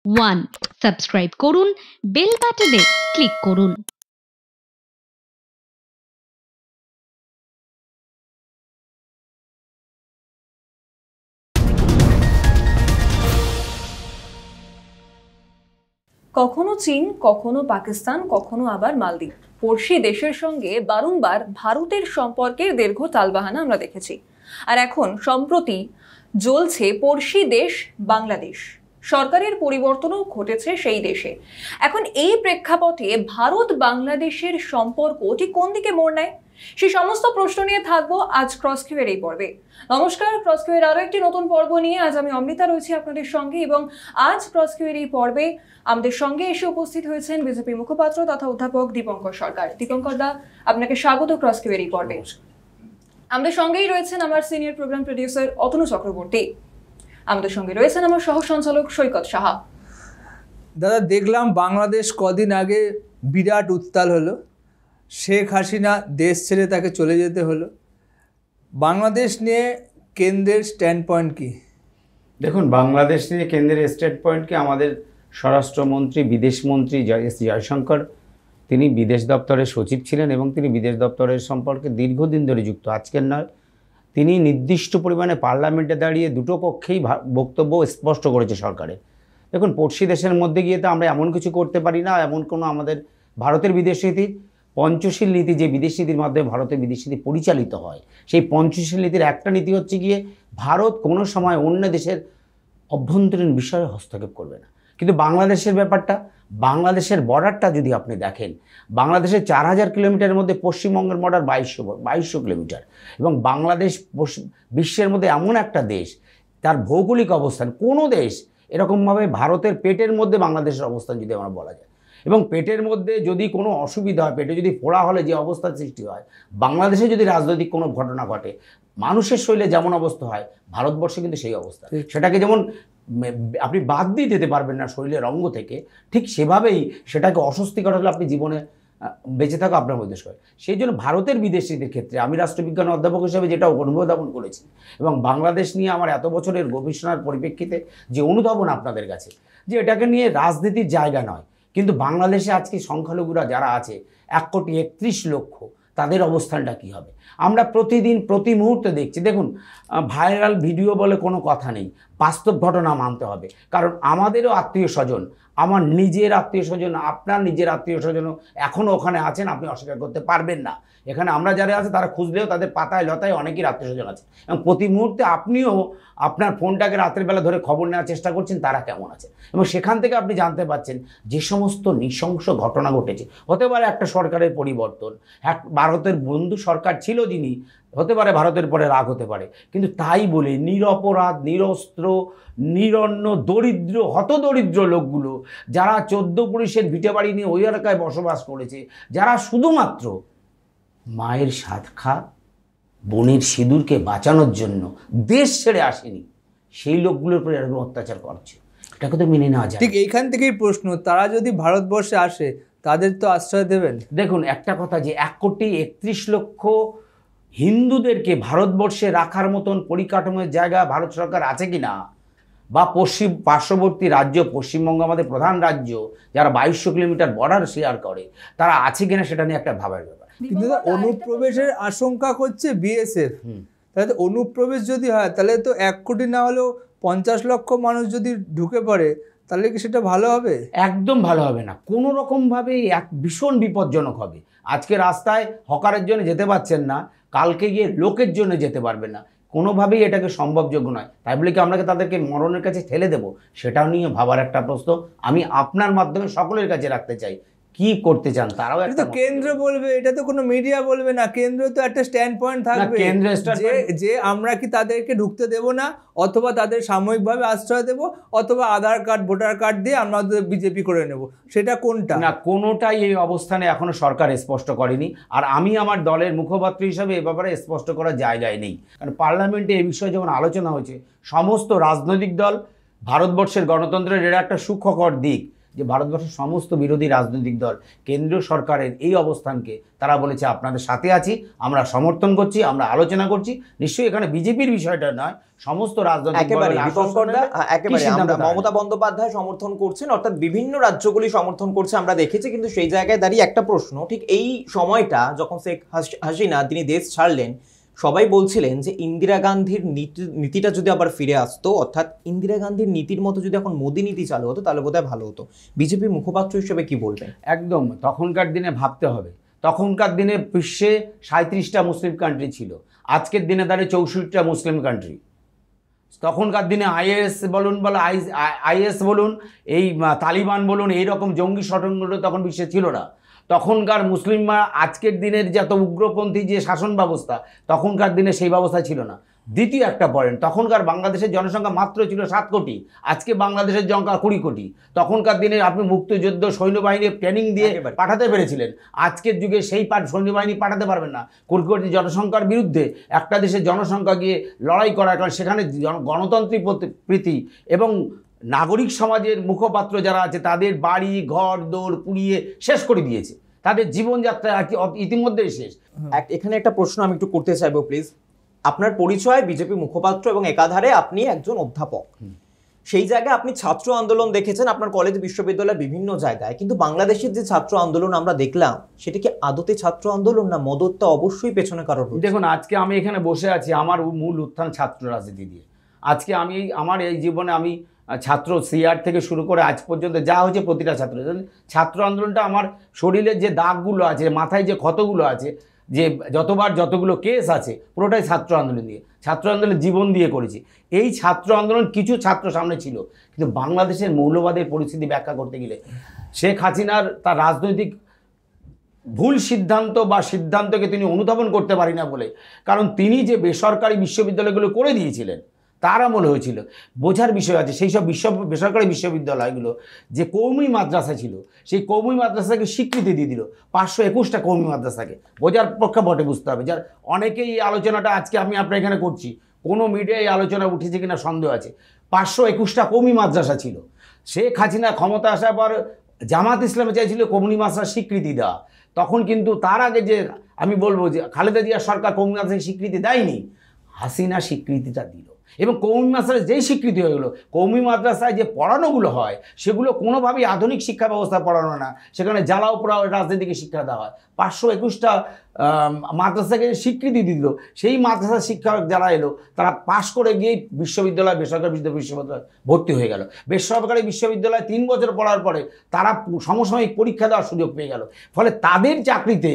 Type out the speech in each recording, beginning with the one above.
1 subscribe করুন, bell বাটনে click করুন। কখনো চীন, কখনো পাকিস্তান, কখনো আবার মালদ্বীপ, পড়শি দেশের সঙ্গে বারংবার ভারতের সম্পর্কের দীর্ঘ টালবাহানা আমরা দেখেছি। আর এখন সম্প্রতি জ্বলছে পড়শি দেশ বাংলাদেশ। সরকারের পরিবর্তনও ঘটেছে সেই দেশে। এখন এই প্রেক্ষাপটে ভারত বাংলাদেশের সম্পর্ক ঠিক কোন দিকে মোড় নেয়, সেই সমস্ত প্রশ্ন নিয়ে থাকবো আজ ক্রস কিউয়ের এই পর্বে। নমস্কার, ক্রস কিউয়ের আরো একটি নতুন পর্ব নিয়ে আজ আমি অমৃতা রয়েছি আপনাদের সঙ্গে, এবং আজ ক্রস কিউয়ের এই পর্বে আমাদের সঙ্গে এসে উপস্থিত হয়েছেন বিজেপি মুখপাত্র তথা অধ্যাপক দীপঙ্কর সরকার। দীপঙ্কর দা, আপনাকে স্বাগত ক্রস কিউয়ের এই পর্বে। আমাদের সঙ্গেই রয়েছেন আমার senior programme producer Atanu Chakraborty. আমাদের সঙ্গে রয়েছেন আমার সহ সঞ্চালক সৈকত সাহা। দাদা, দেখলাম বাংলাদেশ কদিন আগে বিরাট উত্তাল হলো। শেখ হাসিনা দেশ ছেড়ে তাকে চলে যেতে হলো। বাংলাদেশ নিয়ে কেন্দ্রের স্ট্যান্ড পয়েন্ট কী? দেখুন, বাংলাদেশ নিয়ে কেন্দ্রের স্ট্যান্ড পয়েন্টকে আমাদের স্বরাষ্ট্রমন্ত্রী, বিদেশমন্ত্রী এস জয়শঙ্কর, তিনি বিদেশ দপ্তরের সচিব ছিলেন এবং তিনি বিদেশ দপ্তরের সম্পর্কে দীর্ঘদিন ধরে যুক্ত, আজকের নয়। তিনি নির্দিষ্ট পরিমাণে পার্লামেন্টে দাঁড়িয়ে দুটো পক্ষেই বক্তব্য স্পষ্ট করেছে সরকারের। দেখুন, পড়শি দেশের মধ্যে গিয়ে তো আমরা এমন কিছু করতে পারি না, এমন কোনো আমাদের ভারতের বিদেশ নীতির পঞ্চশীল নীতি, যে বিদেশ নীতির মাধ্যমে ভারতের বিদেশ নীতি পরিচালিত হয়, সেই পঞ্চশীল নীতির একটা নীতি হচ্ছে গিয়ে ভারত কোনো সময় অন্য দেশের অভ্যন্তরীণ বিষয়ে হস্তক্ষেপ করবে না। কিন্তু বাংলাদেশের ব্যাপারটা, বাংলাদেশের বর্ডারটা যদি আপনি দেখেন, বাংলাদেশের 4000 কিলোমিটারের মধ্যে পশ্চিমবঙ্গের বর্ডার 2200 কিলোমিটার, এবং বাংলাদেশ বিশ্বের মধ্যে এমন একটা দেশ, তার ভৌগোলিক অবস্থান, কোনো দেশ এরকমভাবে ভারতের পেটের মধ্যে বাংলাদেশের অবস্থান যদি আমরা বলা যায়, এবং পেটের মধ্যে যদি কোনো অসুবিধা হয়, পেটে যদি ফোড়া হলে যে অবস্থার সৃষ্টি হয়, বাংলাদেশে যদি রাজনৈতিক কোনো ঘটনা ঘটে, মানুষের শরীরে যেমন অবস্থা হয়, ভারতবর্ষে কিন্তু সেই অবস্থা। সেটাকে যেমন আপনি বাদ দিয়ে দিতে পারবেন না শরীরের অঙ্গ থেকে, ঠিক সেভাবেই সেটাকে অস্বস্তিকর হলে আপনি জীবনে বেঁচে থাকা আপনার মধ্যে হয়। সেই জন্য ভারতের বিদেশ নীতির ক্ষেত্রে আমি রাষ্ট্রবিজ্ঞান অধ্যাপক হিসেবে যেটা অনুধাবন করেছি, এবং বাংলাদেশ নিয়ে আমার এত বছরের গবেষণার পরিপ্রেক্ষিতে যে অনুধাবন আপনাদের কাছে, যে এটাকে নিয়ে রাজনীতির জায়গা নয়, কিন্তু বাংলাদেশে আজকে সংখ্যালঘুরা যারা আছে 1,31,00,000, তাদের অবস্থানটা কী হবে আমরা প্রতিদিন প্রতি মুহূর্তে দেখছি। দেখুন, ভাইরাল ভিডিও বলে কোনো কথা নেই, বাস্তব ঘটনা মানতে হবে। কারণ আমাদেরও আত্মীয় স্বজন, আমার নিজের আত্মীয় স্বজন, আপনার নিজের আত্মীয় স্বজনও এখনও ওখানে আছেন, আপনি অস্বীকার করতে পারবেন না। এখানে আমরা যারা আছে তারা খুঁজলেও তাদের পাতায় লতায় অনেকের আত্মীয় স্বজন আছে, এবং প্রতি মুহূর্তে আপনিও আপনার ফোনটাকে রাতের বেলা ধরে খবর নেওয়ার চেষ্টা করছেন তারা কেমন আছে, এবং সেখান থেকে আপনি জানতে পারছেন যে সমস্ত নৃশংস ঘটনা ঘটেছে। হতে পারে একটা সরকারের পরিবর্তন, এক ভারতের বন্ধু সরকার ছিল যিনি, হতে পারে ভারতের পরে রাগ হতে পারে, কিন্তু তাই বলে নিরপরাধ, নিরস্ত্র, নিরন্ন, দরিদ্র, হতদরিদ্র লোকগুলো যারা 14 পুলিশের ভিটে বাড়ি নিয়ে ওই এলাকায় বসবাস করেছে, যারা শুধুমাত্র মায়ের সাতখা বোনের সিঁদুরকে বাঁচানোর জন্য দেশ ছেড়ে আসেনি, সেই লোকগুলোর উপরে এরকম অত্যাচার করছে, এটাকে তো মেনে নেওয়া যায়। ঠিক এইখান থেকেই প্রশ্ন, তারা যদি ভারতবর্ষে আসে তাদের তো আশ্রয় দেবেন? দেখুন, একটা কথা, যে 1,31,00,000 হিন্দুদেরকে ভারতবর্ষে রাখার মতন পরিকাঠামোর জায়গা ভারত সরকার আছে কি না, বা পার্শ্ববর্তী রাজ্য পশ্চিমবঙ্গ আমাদের প্রধান রাজ্য, যারা 2200 কিলোমিটার বর্ডার শেয়ার করে, তারা আছে কিনা সেটা নিয়ে একটা ভাবার ব্যাপার। কিন্তু অনুপ্রবেশের আশঙ্কা করছে বিএসএফ। তাহলে অনুপ্রবেশ যদি হয়, তাহলে তো 1 কোটি না হলেও 50 লক্ষ মানুষ যদি ঢুকে পড়ে, তাহলে কি সেটা ভালো হবে? একদম ভালো হবে না, কোনো রকমভাবে ভীষণ বিপজ্জনক হবে। আজকে রাস্তায় হকারের জন্য যেতে পারছেন না, কালকে গিয়ে লোকের জন্য যেতে পারবেন না, কোনোভাবেই এটাকে সম্ভবযোগ্য নয়। তাই বলে কি আমরা তাদেরকে মরণের কাছে ঠেলে দেবো, সেটাও নিয়ে ভাবার একটা প্রশ্ন আমি আপনার মাধ্যমে সকলের কাছে রাখতে চাই। কি করতে চান তারাও একটা, কেন্দ্র বলবে, এটা তো কোনো মিডিয়া বলবে না, কেন্দ্র তো একটা স্ট্যান্ড পয়েন্ট থাকবে যে আমরা কি তাদেরকে ঢুকতে দেব না, অথবা তাদের সাময়িকভাবে আশ্রয় দেব, অথবা আধার কার্ড ভোটার কার্ড দিয়ে আমরা বিজেপি করে নেব। সেটা কোনটা? না, কোনোটাই এই অবস্থানে এখনো সরকার স্পষ্ট করেনি, আর আমি আমার দলের মুখপাত্র হিসাবে এ ব্যাপারে স্পষ্ট করার জায়গায় নেই। কারণ পার্লামেন্টে এই বিষয়ে যখন আলোচনা হয়েছে, সমস্ত রাজনৈতিক দল, ভারতবর্ষের গণতন্ত্রের এটা একটা সুখকর দিক যে ভারতবর্ষের সমস্ত বিরোধী রাজনৈতিক দল কেন্দ্রীয় সরকারের এই অবস্থানকে তারা বলেছে আপনাদের সাথে আছি, আমরা সমর্থন করছি, আমরা আলোচনা করছি। নিশ্চয়ই এখানে বিজেপির বিষয়টা নয়, সমস্ত রাজনৈতিক একেবারে আমরা মমতা বন্দ্যোপাধ্যায় সমর্থন করছেন, অর্থাৎ বিভিন্ন রাজ্যগুলি সমর্থন করছে আমরা দেখেছি। কিন্তু সেই জায়গায় দাঁড়িয়ে একটা প্রশ্ন, ঠিক এই সময়টা যখন শেখ হাসিনা তিনি দেশ ছাড়লেন, সবাই বলছিলেন যে ইন্দিরা গান্ধীর নীতিটা যদি আবার ফিরে আসতো, অর্থাৎ ইন্দিরা গান্ধীর নীতির মতো যদি এখন মোদী নীতি চালু হতো তাহলে বোধহয় ভালো হতো। বিজেপি মুখপাত্র হিসেবে কি বলবেন? একদম, তখনকার দিনে ভাবতে হবে, তখনকার দিনে বিশ্বে 37টা মুসলিম কান্ট্রি ছিল, আজকের দিনে দাঁড়িয়ে 64টা মুসলিম কান্ট্রি। তখনকার দিনে আইএস বলুন, এই তালিবান বলুন, এইরকম জঙ্গি সংগঠন তখন বিশ্বে ছিল না। তখনকার মুসলিমরা আজকের দিনের যত উগ্রপন্থী যে শাসন ব্যবস্থা, তখনকার দিনে সেই ব্যবস্থা ছিল না। দ্বিতীয় একটা পয়েন্ট, তখনকার বাংলাদেশের জনসংখ্যা মাত্র ছিল 7 কোটি, আজকে বাংলাদেশের জনসংখ্যা 20 কোটি। তখনকার দিনে আপনি মুক্তিযুদ্ধ সৈন্যবাহিনী ট্রেনিং দিয়ে পাঠাতে পেরেছিলেন, আজকের যুগে সেই সৈন্যবাহিনী পাঠাতে পারবেন না। 20 কোটি জনসংখ্যার বিরুদ্ধে একটা দেশের জনসংখ্যা গিয়ে লড়াই করার কারণ সেখানে গণতান্ত্রিক প্রীতি এবং নাগরিক সমাজের মুখপাত্র যারা আছে তাদের বাড়ি ঘর দৌড় পুড়িয়ে শেষ করে দিয়েছে, তাদের জীবনযাত্রা ইতিমধ্যেই শেষ। এখানে একটা প্রশ্ন আমি একটু করতে চাইবো প্লিজ। আপনার পরিচয় বিজেপি মুখপাত্র এবং একাধারে আপনি একজন অধ্যাপক, সেই জায়গায় আপনি ছাত্র আন্দোলন দেখেছেন আপনার কলেজ বিশ্ববিদ্যালয়ের বিভিন্ন জায়গায়, কিন্তু বাংলাদেশের যে ছাত্র আন্দোলন আমরা দেখলাম সেটা কি আদতে ছাত্র আন্দোলন না মদতটা অবশ্যই পেছনে কারণ? দেখুন, আজকে আমি এখানে বসে আছি আমার মূল উত্থান ছাত্র রাজনীতি দিয়ে। আজকে আমি আমার এই জীবনে আমি ছাত্র সিআর থেকে শুরু করে আজ পর্যন্ত যা হচ্ছে প্রতিটা ছাত্র আন্দোলনটা আমার শরীরের যে দাগগুলো আছে, মাথায় যে ক্ষতগুলো আছে, যে যতগুলো কেস আছে, পুরোটাই ছাত্র আন্দোলন দিয়ে, ছাত্র আন্দোলনের জীবন দিয়ে করেছি। এই ছাত্র আন্দোলন কিছু ছাত্র সামনে ছিল, কিন্তু বাংলাদেশের মৌলবাদের পরিস্থিতি ব্যাখ্যা করতে গেলে শেখ হাসিনার তার রাজনৈতিক ভুল সিদ্ধান্ত বা সিদ্ধান্তকে তিনি অনুধাবন করতে পারি না বলে, কারণ তিনি যে বেসরকারি বিশ্ববিদ্যালয়গুলো করে দিয়েছিলেন তার আমল হয়েছিল। বোঝার বিষয় আছে সেই সব বেসরকারি বিশ্ববিদ্যালয়গুলো যে কওমি মাদ্রাসা ছিল, সেই কওমি মাদ্রাসাকে স্বীকৃতি দিয়ে দিল, 521টা কওমি মাদ্রাসাকে। বোঝার প্রেক্ষাপটে বুঝতে হবে। যার অনেকেই এই আলোচনাটা আজকে আমি আপনার এখানে করছি, কোনো মিডিয়ায় এই আলোচনা উঠেছে কিনা সন্দেহ আছে। 521টা কওমি মাদ্রাসা ছিল। শেখ হাসিনা ক্ষমতা আসার পর জামাত ইসলামে চাইছিল কওমি মাদ্রাসার স্বীকৃতি দেওয়া, তখন কিন্তু তার আগে যে আমি বলবো যে খালেদা জিয়া সরকার কওমি মাদ্রাসায় স্বীকৃতি দেয়নি, হাসিনা স্বীকৃতিটা দিল। এবং কওমি মাদ্রাসায় যেই স্বীকৃতি হয়ে গেলো, কওমি মাদ্রাসায় যে পড়ানোগুলো হয় সেগুলো কোনোভাবেই আধুনিক শিক্ষা ব্যবস্থা পড়ানো না, সেখানে জ্বালাও পোড়াও রাজনীতিকে শিক্ষা দেওয়া হয়। 521টা মাদ্রাসাকে স্বীকৃতি দিল। সেই মাদ্রাসার শিক্ষক যারা এলো তারা পাশ করে গিয়ে বিশ্ববিদ্যালয় বেসরকারি বিশ্ববিদ্যালয় ভর্তি হয়ে গেল। বেসরকারি বিশ্ববিদ্যালয়ে 3 বছর পড়ার পরে তারা সমসাময়িক পরীক্ষা দেওয়ার সুযোগ পেয়ে গেল, ফলে তাদের চাকরিতে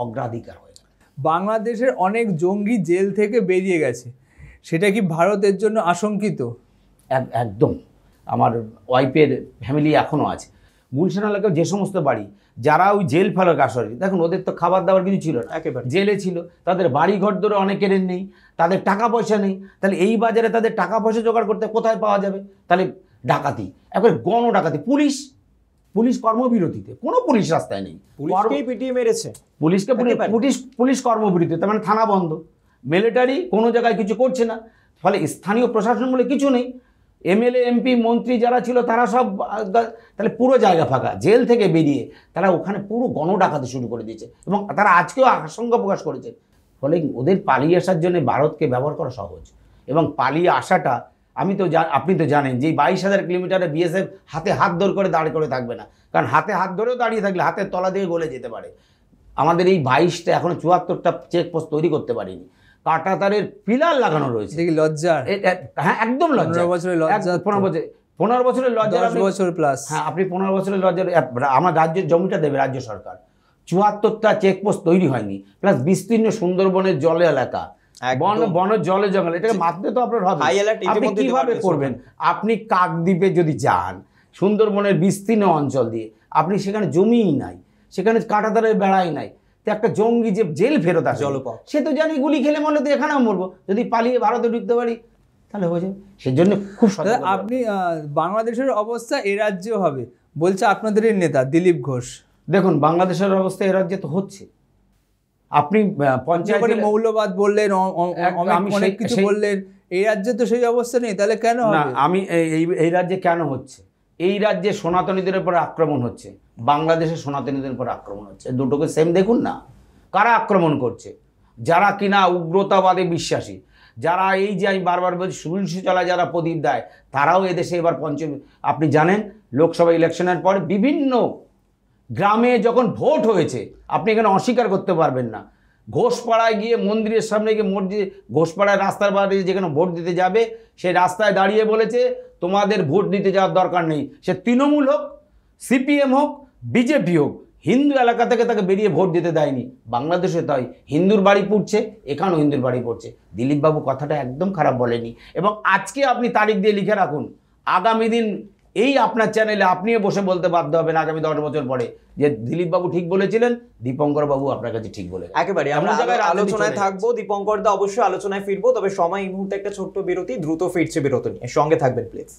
অগ্রাধিকার হয়ে গেল। বাংলাদেশের অনেক জঙ্গি জেল থেকে বেরিয়ে গেছে, সেটা কি ভারতের জন্য আশঙ্কিত? একদম। আমার ওয়াইফের ফ্যামিলি এখনও আছে গুলশান এলাকায়, যে সমস্ত বাড়ি যারা ওই জেল ফেলার আসরে, দেখুন ওদের তো খাবার দাবার কিছু ছিল না, একেবারে জেলে ছিল, তাদের বাড়ি ঘর ধরে অনেকের নেই, তাদের টাকা পয়সা নেই, তাহলে এই বাজারে তাদের টাকা পয়সা জোগাড় করতে কোথায় পাওয়া যাবে? তাহলে ডাকাতি, একবারে গণ ডাকাতি। পুলিশ কর্মবিরতিতে, কোনো পুলিশ রাস্তায় নেই, পুলিশকেই পিটিয়ে মেরেছে, পুলিশ কর্মবিরতি, তার মানে থানা বন্ধ, মিলিটারি কোনো জায়গায় কিছু করছে না, ফলে স্থানীয় প্রশাসন বলে কিছু নেই। এমএলএ এমপি মন্ত্রী যারা ছিল তারা সব, তাহলে পুরো জায়গা ফাঁকা। জেল থেকে বেরিয়ে তারা ওখানে পুরো গণডাকাতি শুরু করে দিয়েছে এবং তারা আজকেও আশঙ্কা প্রকাশ করেছে। ফলে ওদের পালিয়ে আসার জন্য ভারতকে ব্যবহার করা সহজ, এবং পালিয়ে আসাটা আপনি তো জানেন যে 22,000 কিলোমিটারে বিএসএফ হাতে হাত ধরে করে দাঁড় করে থাকবে না, কারণ হাতে হাত ধরেও দাঁড়িয়ে থাকলে হাতের তলা দিয়ে গলে যেতে পারে। আমাদের এই 22টা এখনো 74টা চেকপোস্ট তৈরি করতে পারিনি, কাঁটাতারের পিলার লাগানো রয়েছে। লজ্জা, হ্যাঁ একদম লজ্জা। 15 বছরের লজ্জা, 10 বছর প্লাস। হ্যাঁ, আপনি 15 বছরের লজ্জা। আমার রাজ্যের জমিটা দেবে রাজ্য সরকার, 74টা চেকপোস্ট তৈরি হয়নি, প্লাস বিস্তীর্ণ সুন্দরবনের জলে এলাকা, বনের জলে জঙ্গল, এটাকে মারতে তো আপনার হবে। আপনি কিভাবে করবেন? আপনি কাকদ্বীপে যদি যান, সুন্দরবনের বিস্তীর্ণ অঞ্চল দিয়ে, আপনি সেখানে জমিই নাই, সেখানে কাঁটাতারের বেড়াই নাই, তো একটা জঙ্গি যে জেল ফেরত আসে সে তো জানি গুলি খেলে মরলে তো এখানেও মরবো, যদি পালিয়ে ভারতে ঢুকতে পারি তাহলে হয়ে যাবে। সেজন্য খুব আপনি বাংলাদেশের অবস্থা এ রাজ্যেও হবে বলছে আপনাদের নেতা দিলীপ ঘোষ। দেখুন, বাংলাদেশের অবস্থা এ রাজ্যে তো হচ্ছে। আপনি পঞ্চায়েতে মৌলবাদ বললেন, অনেক কিছু বললেন, এই রাজ্যে তো সেই অবস্থা নেই, তাহলে কেন হবে? আমি এই রাজ্যে কেন হচ্ছে এই রাজ্যে সনাতনীদের উপর আক্রমণ হচ্ছে, বাংলাদেশের সনাতনীদের উপর আক্রমণ হচ্ছে, দুটোকে সেম দেখুন না। কারা আক্রমণ করছে? যারা কিনা উগ্রতাবাদে বিশ্বাসী, যারা এই যে আমি বারবার বলছি তুলসী তলায় যারা প্রদীপ দেয়, তারাও এদেশে এবার আপনি জানেন লোকসভা ইলেকশনের পর বিভিন্ন গ্রামে যখন ভোট হয়েছে, আপনি এখানে অস্বীকার করতে পারবেন না, ঘোষপাড়ায় গিয়ে মন্দিরের সামনে গিয়ে ঘোষপাড়ায় রাস্তার বাইরে যেখানে ভোট দিতে যাবে সেই রাস্তায় দাঁড়িয়ে বলেছে তোমাদের ভোট দিতে যাওয়ার দরকার নেই। সে তৃণমূল হোক, সিপিএম হোক, বিজেপি হোক, হিন্দু এলাকা থেকে তাকে বেরিয়ে ভোট দিতে দেয়নি। বাংলাদেশে তাই হিন্দুর বাড়ি পড়ছে, এখানেও হিন্দুর বাড়ি পড়ছে। দিলীপবাবু কথাটা একদম খারাপ বলেনি। এবং আজকে আপনি তারিখ দিয়ে লিখে রাখুন, আগামী দিন এই আপনার চ্যানেলে আপনিও বসে বলতে বাধ্য হবেন আগামী 10 বছর পরে যে দিলীপবাবু ঠিক বলেছিলেন, দীপঙ্কর বাবু আপনার কাছে ঠিক বলে। একেবারে আমরা আলোচনায় থাকবো, দীপঙ্কর দা অবশ্যই আলোচনায় ফিরবো, তবে সময় এই মুহূর্তে একটা ছোট্ট বিরতি, দ্রুত ফিরছে বিরতি নিয়ে, সঙ্গে থাকবেন প্লিজ।